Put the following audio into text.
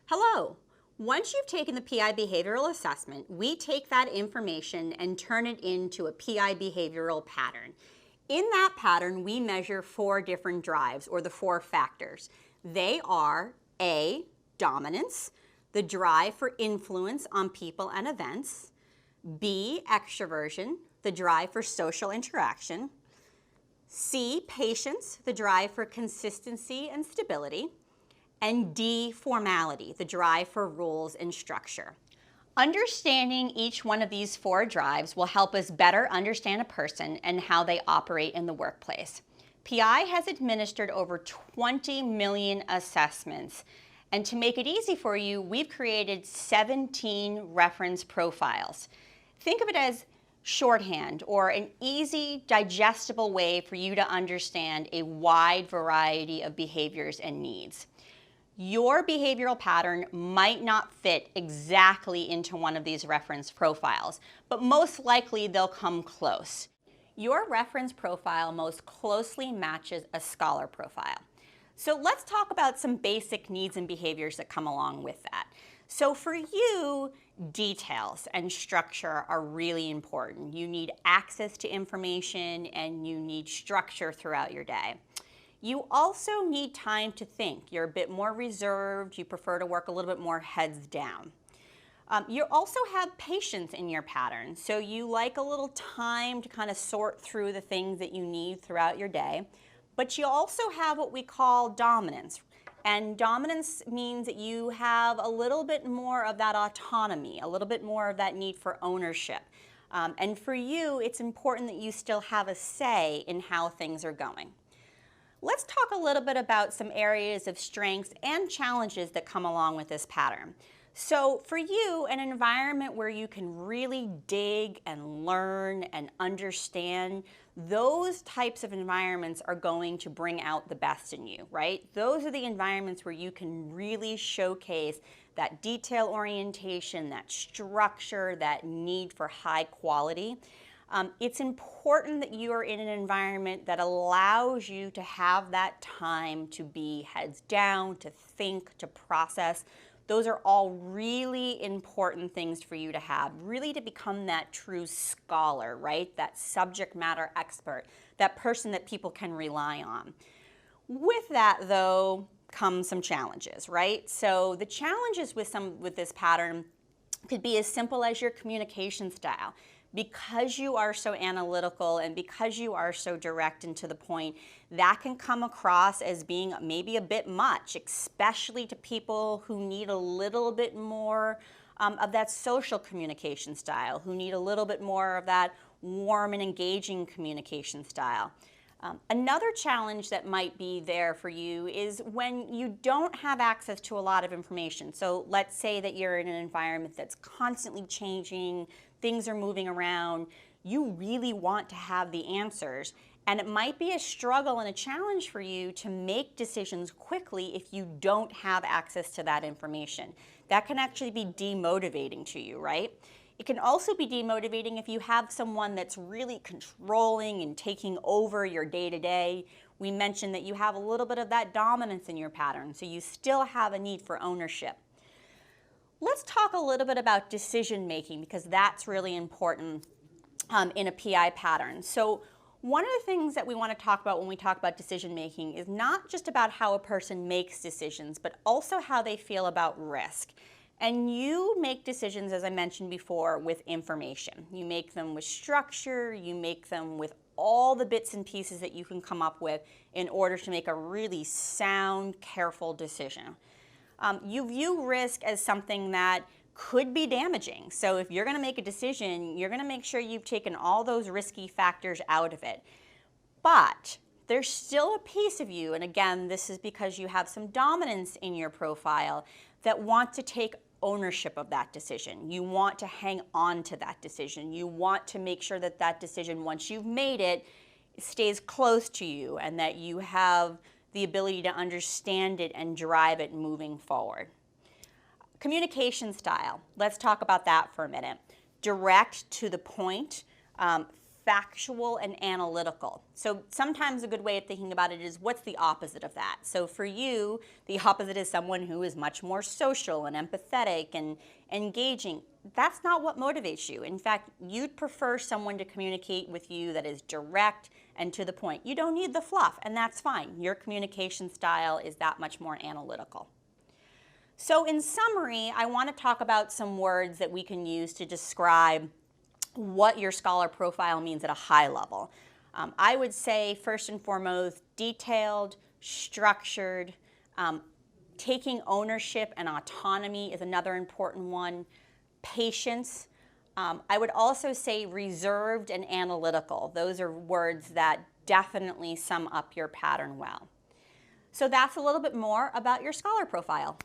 Hello. Once you've taken the PI behavioral assessment, we take that information and turn it into a PI behavioral pattern. In that pattern, we measure 4 different drives, or the 4 factors. They are A, dominance, the drive for influence on people and events; B, extroversion, the drive for social interaction; C, patience, the drive for consistency and stability; and D, formality, the drive for rules and structure. Understanding each one of these 4 drives will help us better understand a person and how they operate in the workplace. PI has administered over 20 million assessments, and to make it easy for you, we've created 17 reference profiles. Think of it as shorthand or an easy, digestible way for you to understand a wide variety of behaviors and needs. Your behavioral pattern might not fit exactly into one of these reference profiles, but most likely they'll come close. Your reference profile most closely matches a scholar profile. So let's talk about some basic needs and behaviors that come along with that. So for you, details and structure are really important. You need access to information and you need structure throughout your day. You also need time to think. You're a bit more reserved. You prefer to work a little bit more heads down. You also have patience in your pattern, so you like a little time to kind of sort through the things that you need throughout your day. But you also have what we call dominance. And dominance means that you have a little bit more of that autonomy, a little bit more of that need for ownership. And for you, it's important that you still have a say in how things are going. Let's talk a little bit about some areas of strengths and challenges that come along with this pattern. So for you, an environment where you can really dig and learn and understand, those types of environments are going to bring out the best in you, right? Those are the environments where you can really showcase that detail orientation, that structure, that need for high quality. It's important that you are in an environment that allows you to have that time to be heads down, to think, to process. Those are all really important things for you to have, really to become that true scholar, right? That subject matter expert, that person that people can rely on. With that, though, come some challenges, right? So the challenges with this pattern could be as simple as your communication style. Because you are so analytical and because you are so direct and to the point, that can come across as being maybe a bit much, especially to people who need a little bit more of that social communication style, who need a little bit more of that warm and engaging communication style. Another challenge that might be there for you is when you don't have access to a lot of information. So let's say that you're in an environment that's constantly changing, things are moving around, you really want to have the answers, and it might be a struggle and a challenge for you to make decisions quickly if you don't have access to that information. That can actually be demotivating to you, right? It can also be demotivating if you have someone that's really controlling and taking over your day-to-day. We mentioned that you have a little bit of that dominance in your pattern, so you still have a need for ownership. Let's talk a little bit about decision making, because that's really important in a PI pattern. So one of the things that we want to talk about when we talk about decision making is not just about how a person makes decisions, but also how they feel about risk. And you make decisions, as I mentioned before, with information. You make them with structure, you make them with all the bits and pieces that you can come up with in order to make a really sound, careful decision. You view risk as something that could be damaging. So if you're going to make a decision, you're going to make sure you've taken all those risky factors out of it. But there's still a piece of you, and again, this is because you have some dominance in your profile, that want to take ownership of that decision. You want to hang on to that decision. You want to make sure that that decision, once you've made it, stays close to you and that you have the ability to understand it and drive it moving forward. Communication style. Let's talk about that for a minute. Direct, to the point, factual and analytical. So sometimes a good way of thinking about it is, what's the opposite of that? So for you, the opposite is someone who is much more social and empathetic and engaging. That's not what motivates you. In fact, you'd prefer someone to communicate with you that is direct and to the point. You don't need the fluff, and that's fine. Your communication style is that much more analytical. So in summary, I want to talk about some words that we can use to describe what your scholar profile means at a high level. I would say, first and foremost, detailed, structured, taking ownership and autonomy is another important one. Patience. I would also say reserved and analytical. Those are words that definitely sum up your pattern well. So that's a little bit more about your scholar profile.